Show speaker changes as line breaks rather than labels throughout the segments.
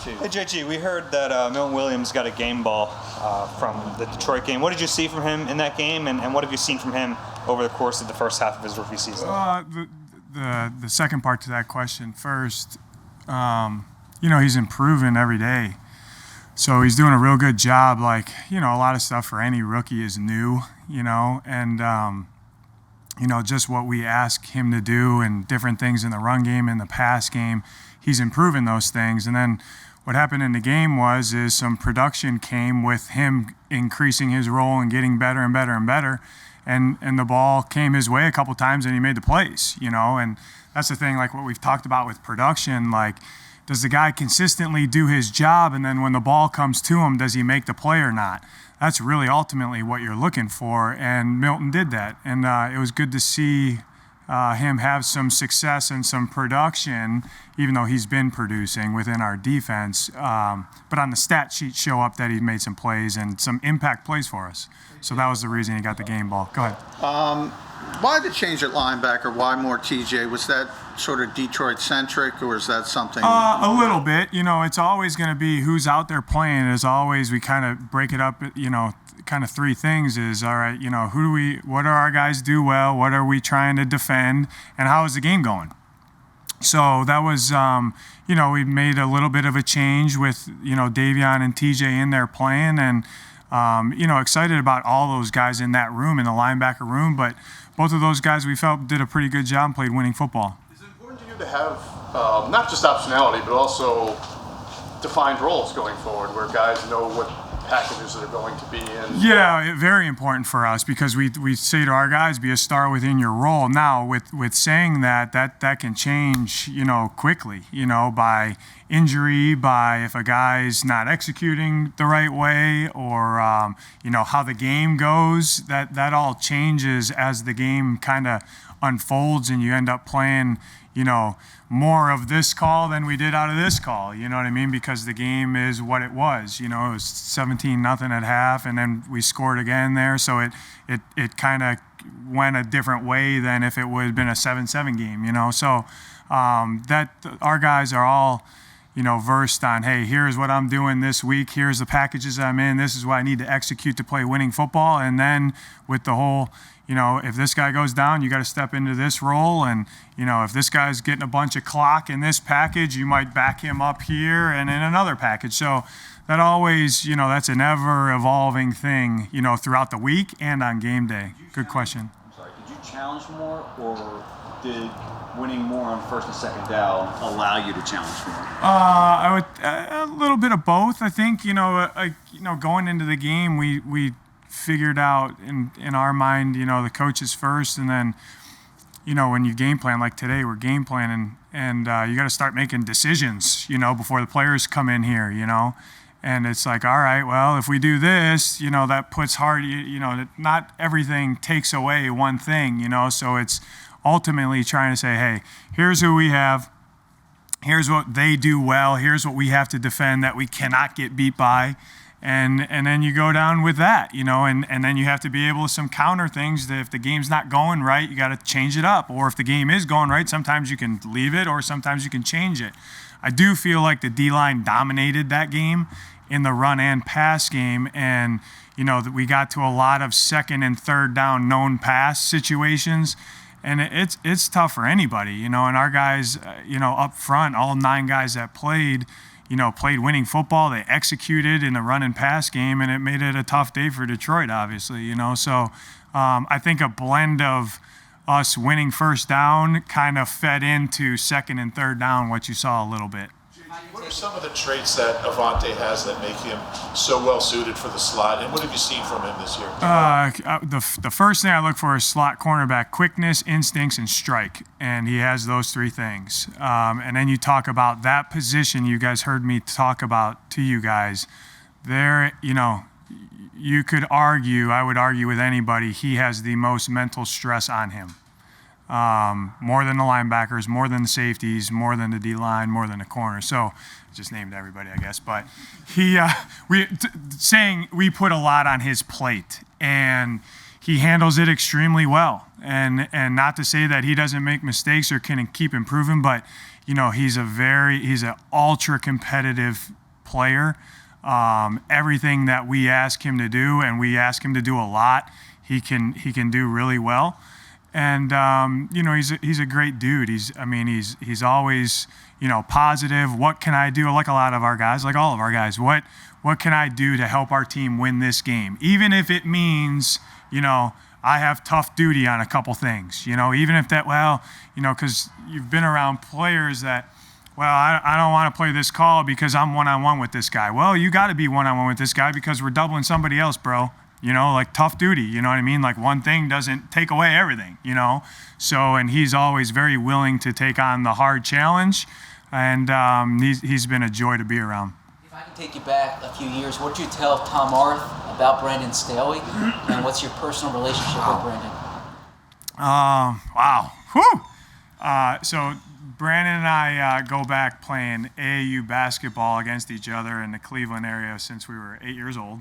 too.
Hey JG, we heard that Milton Williams got a game ball from the Detroit game. What did you see from him in that game, and what have you seen from him over the course of the first half of his rookie season?
The second part to that question first, he's improving every day. So he's doing a real good job. Like, a lot of stuff for any rookie is new, and just what we ask him to do and different things in the run game and the pass game, he's improving those things. And then what happened in the game is some production came with him increasing his role and getting better and better and better. And the ball came his way a couple times and he made the plays, and that's the thing, like what we've talked about with production, like, does the guy consistently do his job, and then when the ball comes to him, does he make the play or not? That's really ultimately what you're looking for, and Milton did that. And it was good to see him have some success and some production, even though he's been producing within our defense. But on the stat sheet show up that he made some plays and some impact plays for us. So that was the reason he got the game ball. Go ahead.
Why the change at linebacker? Why more TJ? Was that sort of Detroit-centric, or is that something?
A little bit. It's always going to be who's out there playing. As always, we kind of break it up, kind of three things is, all right, what do our guys do well? What are we trying to defend? And how is the game going? So that was, we made a little bit of a change with, Davion and TJ in there playing, and, excited about all those guys in that room, in the linebacker room. But both of those guys we felt did a pretty good job and played winning football.
Is it important to you to have not just optionality, but also defined roles going forward, where guys know what packages that are going to be in?
Yeah, very important for us, because we say to our guys, be a star within your role. Now, with saying that can change, quickly, by injury, by if a guy's not executing the right way, or how the game goes. That all changes as the game kind of unfolds, and you end up playing, more of this call than we did out of this call, you know what I mean? Because the game is what it was, it was 17-0 at half, and then we scored again there. So it kind of went a different way than if it would have been a 7-7 game, So that our guys are all, versed on, hey, here's what I'm doing this week. Here's the packages I'm in. This is what I need to execute to play winning football. And then with the whole, if this guy goes down, you got to step into this role. And, if this guy's getting a bunch of clock in this package, you might back him up here and in another package. So that always, that's an ever evolving thing, throughout the week and on game day. Good question.
I'm sorry, did you challenge more, or did winning more on first and second down allow you to challenge more?
I would a little bit of both. I think going into the game, we figured out in our mind, the coaches first, and then when you game plan, like today, we're game planning, and you got to start making decisions, before the players come in here, And it's like, all right, well, if we do this, that puts hard, not everything takes away one thing, So it's ultimately trying to say, hey, here's who we have. Here's what they do well. Here's what we have to defend that we cannot get beat by. And then you go down with that, and then you have to be able to some counter things that if the game's not going right, you got to change it up. Or if the game is going right, sometimes you can leave it, or sometimes you can change it. I do feel like the D-line dominated that game in the run and pass game, and that we got to a lot of second and third down known pass situations, and it's tough for anybody, and our guys, up front, all 9 guys that played winning football. They executed in the run and pass game, and it made it a tough day for Detroit, obviously, So I think a blend of us winning first down kind of fed into second and third down, what you saw a little bit.
What are some of the traits that Avonte has that make him so well suited for the slot, and what have you seen from him this year?
The first thing I look for is slot cornerback: quickness, instincts, and strike, and he has those 3 things. And then you talk about that position. You guys heard me talk about to you guys. There, you could argue. I would argue with anybody. He has the most mental stress on him. More than the linebackers, more than the safeties, more than the D-line, more than the corner. So just named everybody, I guess. But we put a lot on his plate, and he handles it extremely well. And not to say that he doesn't make mistakes or can keep improving, but he's an ultra competitive player. Everything that we ask him to do, and we ask him to do a lot, he can do really well. And he's a great dude. He's always positive. What can I do? Like a lot of our guys, like all of our guys. What can I do to help our team win this game? Even if it means I have tough duty on a couple things. Even if that because you've been around players that. Well, I don't want to play this call because I'm one-on-one with this guy. Well, you got to be one-on-one with this guy because we're doubling somebody else, bro. Like tough duty, you know what I mean? Like one thing doesn't take away everything, So, and he's always very willing to take on the hard challenge, and he's been a joy to be around.
If I can take you back a few years, what did you tell Tom Arth about Brandon Staley, and what's your personal relationship with Brandon?
Wow. Whew. So Brandon and I go back playing AAU basketball against each other in the Cleveland area since we were 8 years old,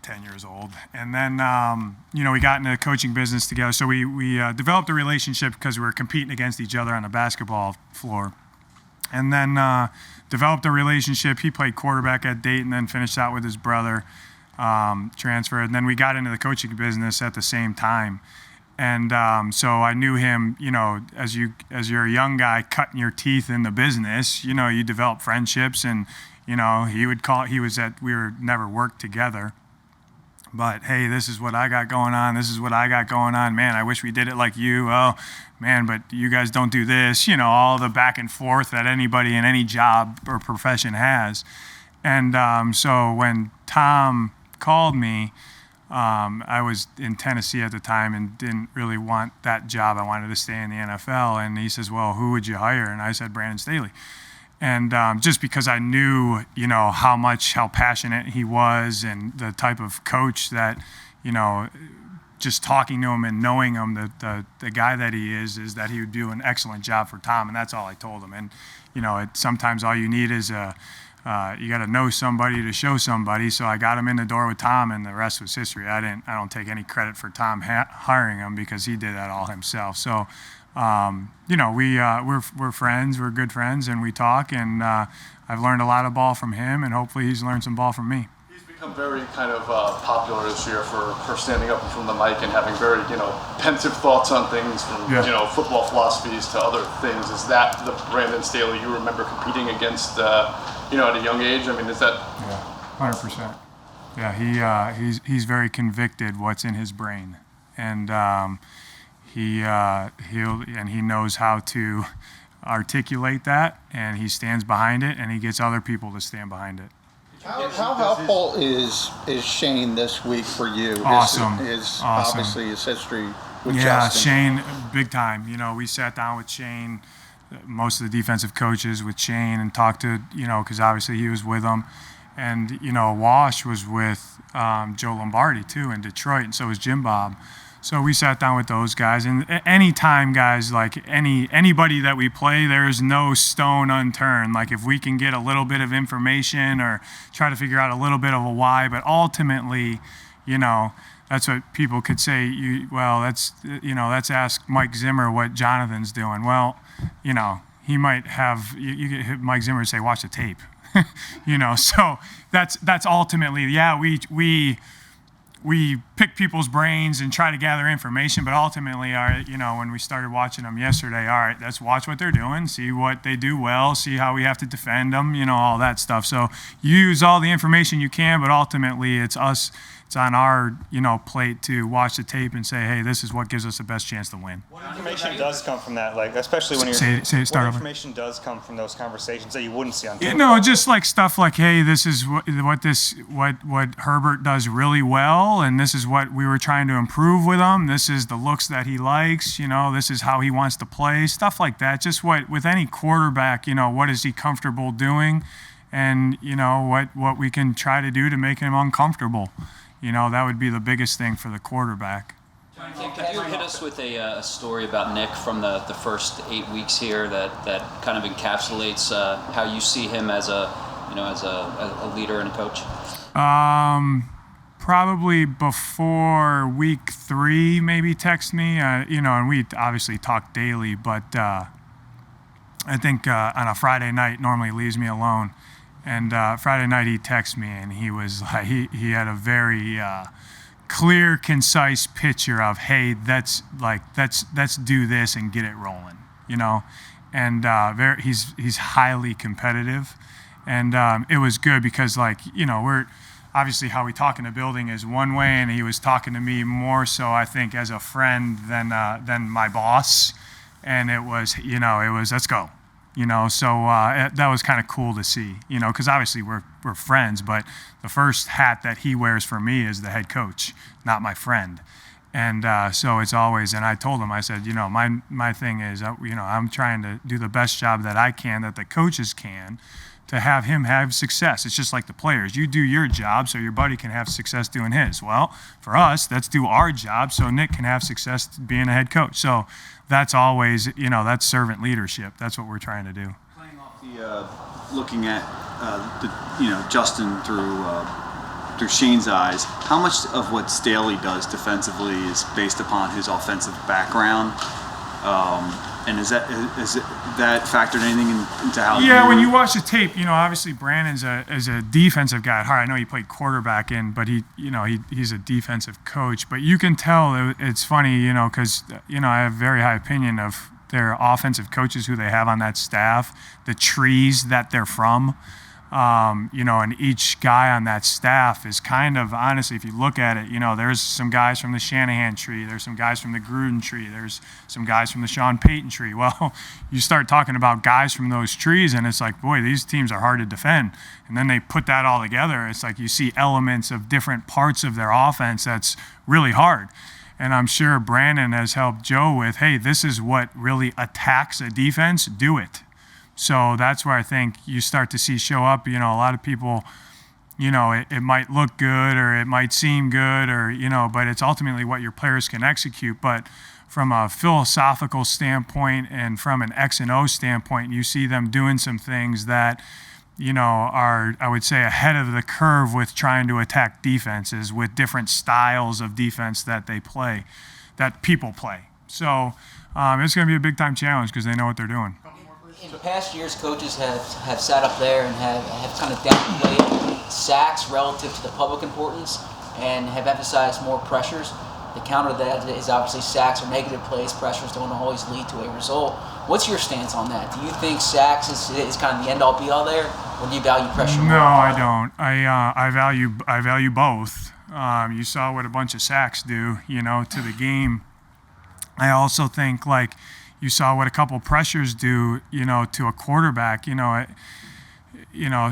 10 years old. And then, we got into the coaching business together. So we developed a relationship because we were competing against each other on the basketball floor. And then developed a relationship. He played quarterback at Dayton, then finished out with his brother, transferred. And then we got into the coaching business at the same time. And so I knew him, as you're a young guy cutting your teeth in the business, you develop friendships, and, we were never worked together. But, hey, this is what I got going on. This is what I got going on. Man, I wish we did it like you. Oh, man, but you guys don't do this. All the back and forth that anybody in any job or profession has. And so when Tom called me, I was in Tennessee at the time and didn't really want that job. I wanted to stay in the NFL. And he says, well, who would you hire? And I said, Brandon Staley. And just because I knew, how passionate he was and the type of coach that, just talking to him and knowing him, the guy that he is that he would do an excellent job for Tom. And that's all I told him. And, sometimes all you need is you got to know somebody to show somebody. So I got him in the door with Tom, and the rest was history. I don't take any credit for Tom hiring him because he did that all himself. So, we're friends. We're good friends, and we talk. And I've learned a lot of ball from him, and hopefully he's learned some ball from me.
He's become very kind of popular this year for standing up from the mic and having very pensive thoughts on things, from football philosophies to other things. Is that the Brandon Staley you remember competing against? At a young age? Is that?
Yeah, 100%. Yeah, he's very convicted what's in his brain, and he knows how to articulate that, and he stands behind it, and he gets other people to stand behind it.
How helpful is Shane this week for you?
Awesome.
His
Awesome.
Obviously his history with
Yeah,
Justin.
Shane, big time. We sat down with Shane, most of the defensive coaches with Shane, and talked to, because obviously he was with them. And, Wash was with Joe Lombardi, too, in Detroit, and so was Jim Bob. So we sat down with those guys. And anytime, guys, like anybody that we play, there is no stone unturned. Like if we can get a little bit of information or try to figure out a little bit of a why, but ultimately, that's what people could say. Let's ask Mike Zimmer what Jonathan's doing. Well, he might have. You get Mike Zimmer to say, "Watch the tape." So that's ultimately, we pick people's brains and try to gather information, but ultimately, when we started watching them yesterday, all right, let's watch what they're doing, see what they do well, see how we have to defend them, all that stuff. So use all the information you can, but ultimately, it's us. It's on our, plate to watch the tape and say, hey, this is what gives us the best chance to win.
What information does come from that? Like, especially when you're.
Start
what
over.
information does come from those conversations that you wouldn't see on TV?
Just like stuff like, hey, this is what Herbert does really well, and this is what we were trying to improve with him. This is the looks that he likes. This is how he wants to play. Stuff like that. Just with any quarterback, what is he comfortable doing, and what we can try to do to make him uncomfortable. That would be the biggest thing for the quarterback.
Could you hit us with a story about Nick from the first 8 weeks here that kind of encapsulates how you see him as a leader and a coach?
Probably before week 3, maybe text me. And we obviously talk daily, but I think on a Friday night normally leaves me alone. And Friday night he texted me, and he was like, he had a very clear, concise picture of, hey, let's do this and get it rolling, you know. And he's highly competitive, and it was good because, like, you know, we're obviously how we talk in the building is one way, and he was talking to me more so, I think, as a friend than my boss. And it was let's go. You know, so that was kind of cool to see, you know, because obviously we're friends, but the first hat that he wears for me is the head coach, not my friend. And so it's always, and I told him, I said, you know, my thing is, you know, I'm trying to do the best job that I can, that the coaches can, to have him have success. It's just like the players. You do your job so your buddy can have success doing his. Well, for us, let's do our job so Nick can have success being a head coach. So that's always, you know, that's servant leadership. That's what we're trying to do.
Playing off the, looking at Justin through Shane's eyes, how much of what Staley does defensively is based upon his offensive background? And is that factored anything into how?
Yeah, when you watch the tape, you know, obviously Brandon's a defensive guy at heart. I know he played quarterback but he's a defensive coach. But you can tell it's funny, you know, because, you know, I have a very high opinion of their offensive coaches who they have on that staff, the trees that they're from. You know, and each guy on that staff is kind of, honestly, if you look at it, you know, there's some guys from the Shanahan tree, there's some guys from the Gruden tree, there's some guys from the Sean Payton tree. Well, you start talking about guys from those trees, and it's like, boy, these teams are hard to defend. And then they put that all together. It's like you see elements of different parts of their offense that's really hard. And I'm sure Brandon has helped Joe with, hey, this is what really attacks a defense, do it. So that's where I think you start to see show up. You know, a lot of people, you know, it might look good or it might seem good or, you know, but it's ultimately what your players can execute. But from a philosophical standpoint and from an X and O standpoint, you see them doing some things that, you know, are, I would say, ahead of the curve with trying to attack defenses with different styles of defense that they play, that people play. So it's going to be a big-time challenge because they know what they're doing.
In past years, coaches have sat up there and have kind of downplayed sacks relative to the public importance and have emphasized more pressures. The counter to that is obviously sacks or negative plays. Pressures don't always lead to a result. What's your stance on that? Do you think sacks is kind of the end-all be-all there, or do you value pressure more?
No, I don't. I value both. You saw what a bunch of sacks do, you know, to the game. I also think, like, you saw what a couple pressures do, you know, to a quarterback. You know,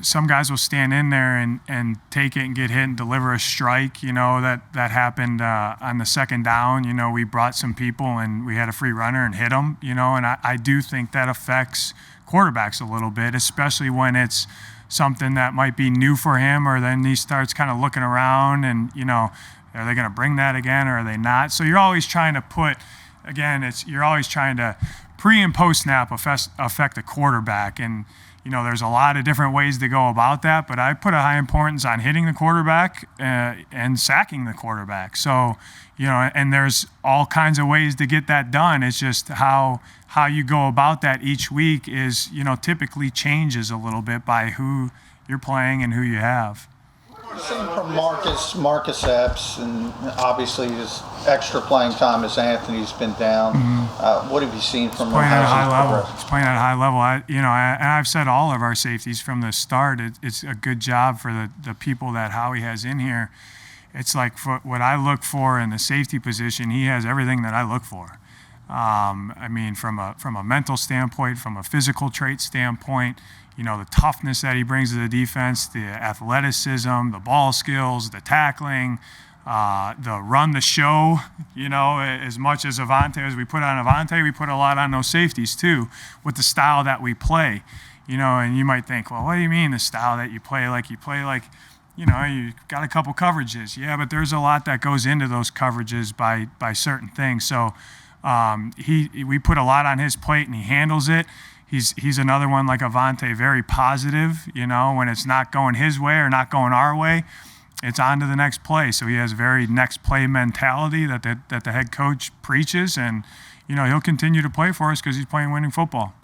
some guys will stand in there and take it and get hit and deliver a strike. You know, that happened on the second down. You know, we brought some people and we had a free runner and hit them. You know, and I do think that affects quarterbacks a little bit, especially when it's something that might be new for him, or then he starts kind of looking around and, you know, are they going to bring that again or are they not? So you're always trying to put. Again, you're always trying to pre and post snap affect the quarterback, and you know there's a lot of different ways to go about that. But I put a high importance on hitting the quarterback and sacking the quarterback. So, you know, and there's all kinds of ways to get that done. It's just how you go about that each week is, you know, typically changes a little bit by who you're playing and who you have.
Seen from Marcus Epps, and obviously his extra playing time as Anthony's been down. What have you seen from him?
Playing at a high level. He's playing at a high level. I've said all of our safeties from the start. It's a good job for the people that Howie has in here. It's like what I look for in the safety position. He has everything that I look for. I mean, from a mental standpoint, from a physical trait standpoint. You know, the toughness that he brings to the defense, the athleticism, the ball skills, the tackling, the run the show, you know, as much as Avonte, as we put on Avonte, we put a lot on those safeties too, with the style that we play. You know, and you might think, well, what do you mean the style that you play like, you know, you got a couple coverages. Yeah, but there's a lot that goes into those coverages by certain things. So we put a lot on his plate and he handles it. He's another one like Avonte, very positive. You know, when it's not going his way or not going our way, it's on to the next play. So he has very next play mentality that the head coach preaches, and you know he'll continue to play for us because he's playing winning football.